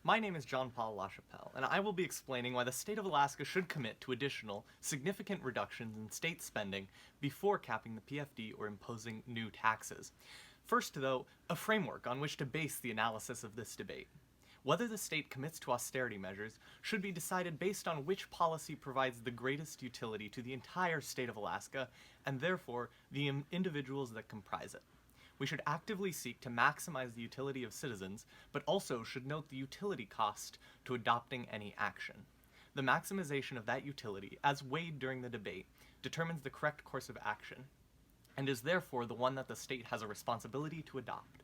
My name is Janpal LaChapelle, and I will be explaining why the state of Alaska should commit to additional, significant reductions in state spending before capping the PFD or imposing new taxes. First, though, a framework on which to base the analysis of this debate. Whether the state commits to austerity measures should be decided based on which policy provides the greatest utility to the entire state of Alaska, and therefore the individuals that comprise it. We should actively seek to maximize the utility of citizens, but also should note the utility cost to adopting any action. The maximization of that utility, as weighed during the debate, determines the correct course of action, and is therefore the one that the state has a responsibility to adopt.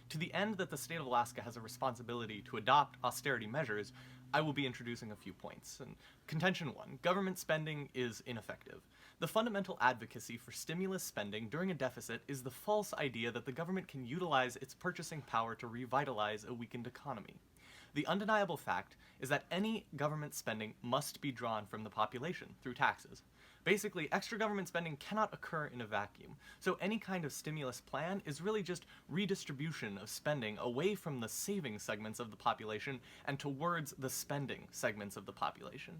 To the end that the state of Alaska has a responsibility to adopt austerity measures, I will be introducing a few points. And contention 1, government spending is ineffective. The fundamental advocacy for stimulus spending during a deficit is the false idea that the government can utilize its purchasing power to revitalize a weakened economy. The undeniable fact is that any government spending must be drawn from the population through taxes. Basically, extra government spending cannot occur in a vacuum, so any kind of stimulus plan is really just redistribution of spending away from the saving segments of the population and towards the spending segments of the population.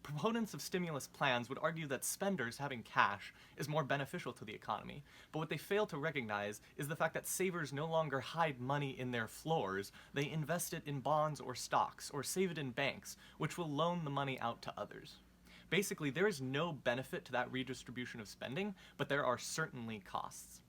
Proponents of stimulus plans would argue that spenders having cash is more beneficial to the economy, but what they fail to recognize is the fact that savers no longer hide money in their floors, they invest it in bonds or stocks, or save it in banks, which will loan the money out to others. Basically, there is no benefit to that redistribution of spending, but there are certainly costs.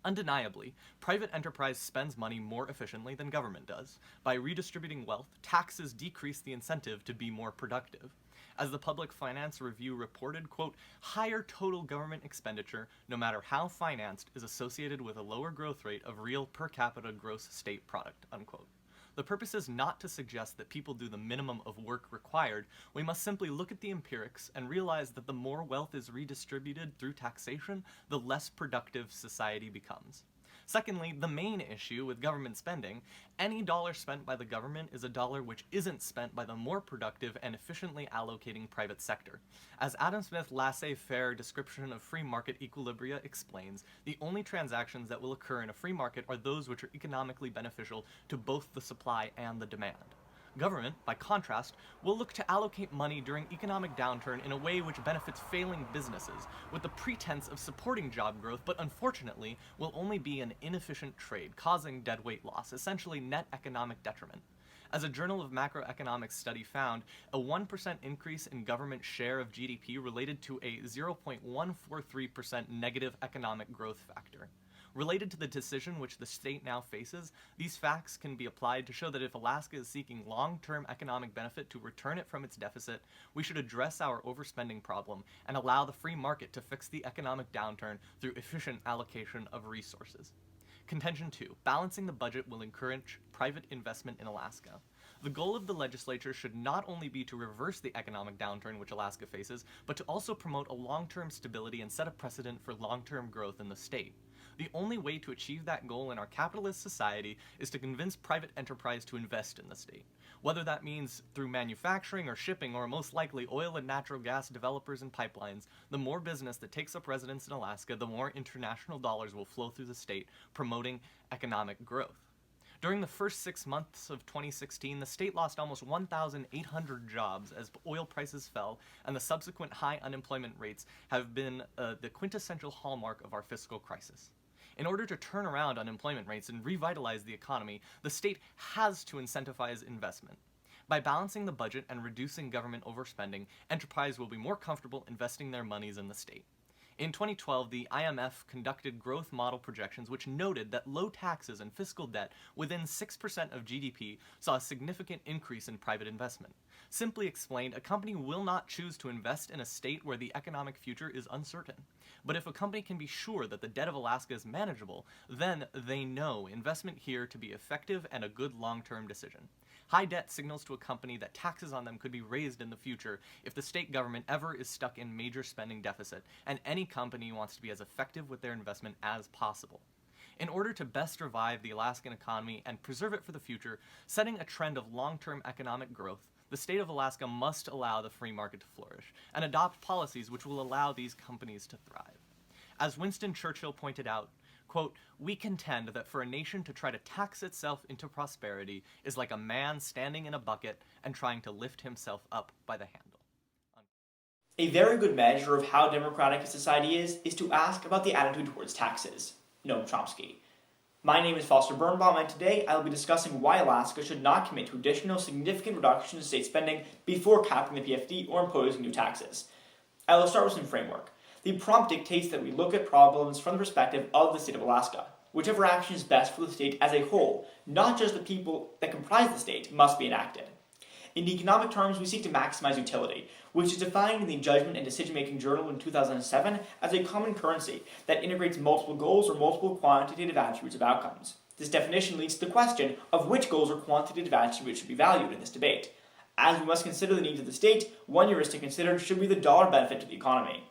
Undeniably, private enterprise spends money more efficiently than government does. By redistributing wealth, taxes decrease the incentive to be more productive. As the Public Finance Review reported, quote, higher total government expenditure, no matter how financed, is associated with a lower growth rate of real per capita gross state product, unquote. The purpose is not to suggest that people do the minimum of work required. We must simply look at the empirics and realize that the more wealth is redistributed through taxation, the less productive society becomes. Secondly, the main issue with government spending, any dollar spent by the government is a dollar which isn't spent by the more productive and efficiently allocating private sector. As Adam Smith's laissez-faire description of free market equilibria explains, the only transactions that will occur in a free market are those which are economically beneficial to both the supply and the demand. Government, by contrast, will look to allocate money during economic downturn in a way which benefits failing businesses, with the pretense of supporting job growth, but unfortunately will only be an inefficient trade, causing deadweight loss, essentially net economic detriment. As a Journal of Macroeconomics study found, a 1% increase in government share of GDP related to a 0.143% negative economic growth factor. Related to the decision which the state now faces, these facts can be applied to show that if Alaska is seeking long-term economic benefit to return it from its deficit, we should address our overspending problem and allow the free market to fix the economic downturn through efficient allocation of resources. Contention 2. Balancing the budget will encourage private investment in Alaska. The goal of the legislature should not only be to reverse the economic downturn which Alaska faces, but to also promote a long-term stability and set a precedent for long-term growth in the state. The only way to achieve that goal in our capitalist society is to convince private enterprise to invest in the state. Whether that means through manufacturing or shipping or most likely oil and natural gas developers and pipelines, the more business that takes up residence in Alaska, the more international dollars will flow through the state, promoting economic growth. During the first 6 months of 2016, the state lost almost 1,800 jobs as oil prices fell, and the subsequent high unemployment rates have been the quintessential hallmark of our fiscal crisis. In order to turn around unemployment rates and revitalize the economy, the state has to incentivize investment. By balancing the budget and reducing government overspending, enterprise will be more comfortable investing their monies in the state. In 2012, the IMF conducted growth model projections which noted that low taxes and fiscal debt within 6% of GDP saw a significant increase in private investment. Simply explained, a company will not choose to invest in a state where the economic future is uncertain. But if a company can be sure that the debt of Alaska is manageable, then they know investment here to be effective and a good long-term decision. High debt signals to a company that taxes on them could be raised in the future if the state government ever is stuck in major spending deficit, and any company wants to be as effective with their investment as possible. In order to best revive the Alaskan economy and preserve it for the future, setting a trend of long-term economic growth, the state of Alaska must allow the free market to flourish and adopt policies which will allow these companies to thrive. As Winston Churchill pointed out, Quote, "We contend that for a nation to try to tax itself into prosperity is like a man standing in a bucket and trying to lift himself up by the handle." A very good measure of how democratic a society is to ask about the attitude towards taxes. Noam Chomsky. My name is Foster Birnbaum, and today I will be discussing why Alaska should not commit to additional significant reductions in state spending before capping the PFD or imposing new taxes. I will start with some framework. The prompt dictates that we look at problems from the perspective of the state of Alaska. Whichever action is best for the state as a whole, not just the people that comprise the state, must be enacted. In economic terms, we seek to maximize utility, which is defined in the Judgment and Decision-Making Journal in 2007 as a common currency that integrates multiple goals or multiple quantitative attributes of outcomes. This definition leads to the question of which goals or quantitative attributes should be valued in this debate. As we must consider the needs of the state, one heuristic considered should be the dollar benefit to the economy.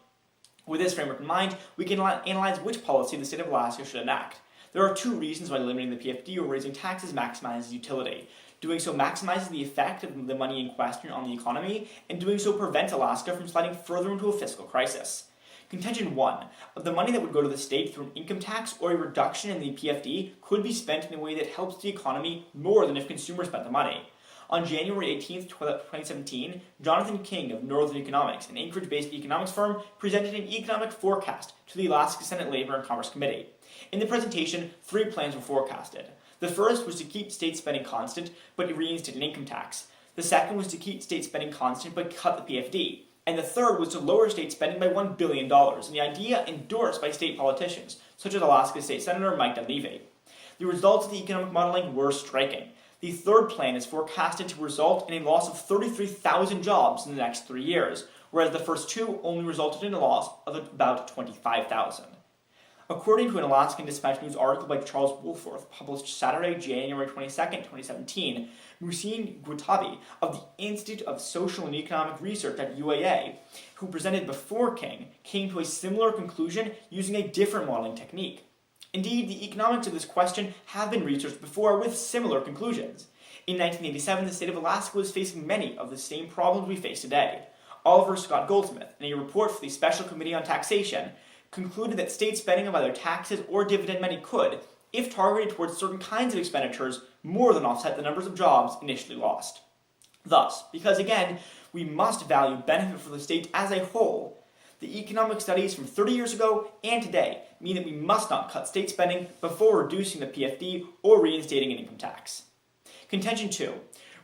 With this framework in mind, we can analyze which policy the state of Alaska should enact. There are two reasons why limiting the PFD or raising taxes maximizes utility. Doing so maximizes the effect of the money in question on the economy, and doing so prevents Alaska from sliding further into a fiscal crisis. Contention 1. The money that would go to the state through an income tax or a reduction in the PFD could be spent in a way that helps the economy more than if consumers spent the money. On January 18, 2017, Jonathan King of Northern Economics, an Anchorage-based economics firm, presented an economic forecast to the Alaska Senate Labor and Commerce Committee. In the presentation, 3 plans were forecasted. The first was to keep state spending constant, but reinstate an income tax. The second was to keep state spending constant, but cut the PFD. And the third was to lower state spending by $1 billion, and the idea endorsed by state politicians, such as Alaska State Senator Mike Dunleavy. The results of the economic modeling were striking. The third plan is forecasted to result in a loss of 33,000 jobs in the next 3 years, whereas the first two only resulted in a loss of about 25,000. According to an Alaskan Dispatch News article by Charles Woolforth, published Saturday, January 22, 2017, Muhsin Guatabi of the Institute of Social and Economic Research at UAA, who presented before King, came to a similar conclusion using a different modeling technique. Indeed, the economics of this question have been researched before with similar conclusions. In 1987, the state of Alaska was facing many of the same problems we face today. Oliver Scott Goldsmith, in a report for the Special Committee on Taxation, concluded that state spending of either taxes or dividend money could, if targeted towards certain kinds of expenditures, more than offset the numbers of jobs initially lost. Thus, because again, we must value benefit for the state as a whole, the economic studies from 30 years ago and today mean that we must not cut state spending before reducing the PFD or reinstating an income tax. Contention 2.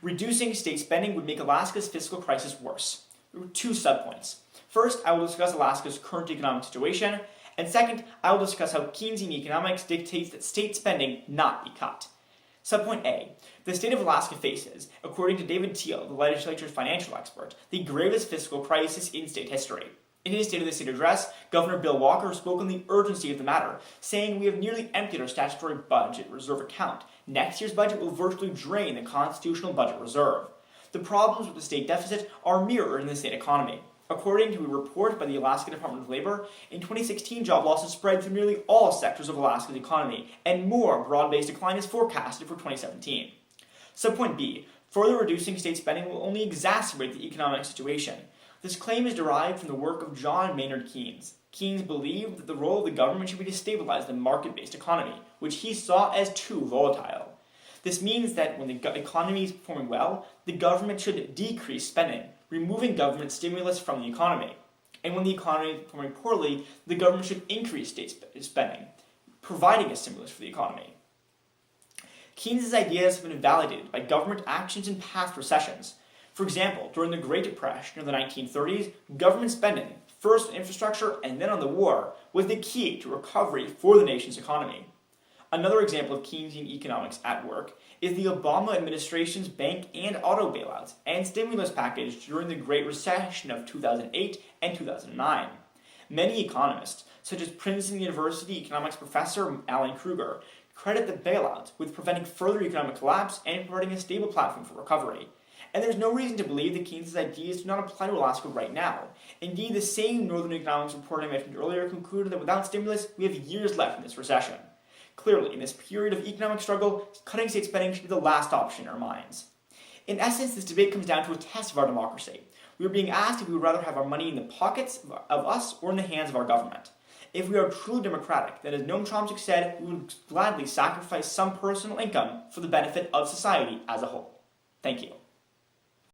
Reducing state spending would make Alaska's fiscal crisis worse. There were 2 subpoints. First, I will discuss Alaska's current economic situation, and second, I will discuss how Keynesian economics dictates that state spending not be cut. Subpoint A. The state of Alaska faces, according to David Teal, the legislature's financial expert, the gravest fiscal crisis in state history. In his State of the State address, Governor Bill Walker spoke on the urgency of the matter, saying we have nearly emptied our statutory budget reserve account. Next year's budget will virtually drain the constitutional budget reserve. The problems with the state deficit are mirrored in the state economy. According to a report by the Alaska Department of Labor, in 2016 job losses spread through nearly all sectors of Alaska's economy, and more broad-based decline is forecasted for 2017. Subpoint B. Further reducing state spending will only exacerbate the economic situation. This claim is derived from the work of John Maynard Keynes. Keynes believed that the role of the government should be to stabilize the market-based economy, which he saw as too volatile. This means that when the economy is performing well, the government should decrease spending, removing government stimulus from the economy. And when the economy is performing poorly, the government should increase state spending, providing a stimulus for the economy. Keynes' ideas have been validated by government actions in past recessions. For example, during the Great Depression of the 1930s, government spending, first on infrastructure and then on the war, was the key to recovery for the nation's economy. Another example of Keynesian economics at work is the Obama administration's bank and auto bailouts and stimulus package during the Great Recession of 2008 and 2009. Many economists, such as Princeton University economics professor Alan Kruger, credit the bailouts with preventing further economic collapse and providing a stable platform for recovery. And there's no reason to believe that Keynes' ideas do not apply to Alaska right now. Indeed, the same Northern Economics report I mentioned earlier concluded that without stimulus, we have years left in this recession. Clearly, in this period of economic struggle, cutting state spending should be the last option in our minds. In essence, this debate comes down to a test of our democracy. We are being asked if we would rather have our money in the pockets of us or in the hands of our government. If we are truly democratic, then as Noam Chomsky said, we would gladly sacrifice some personal income for the benefit of society as a whole. Thank you.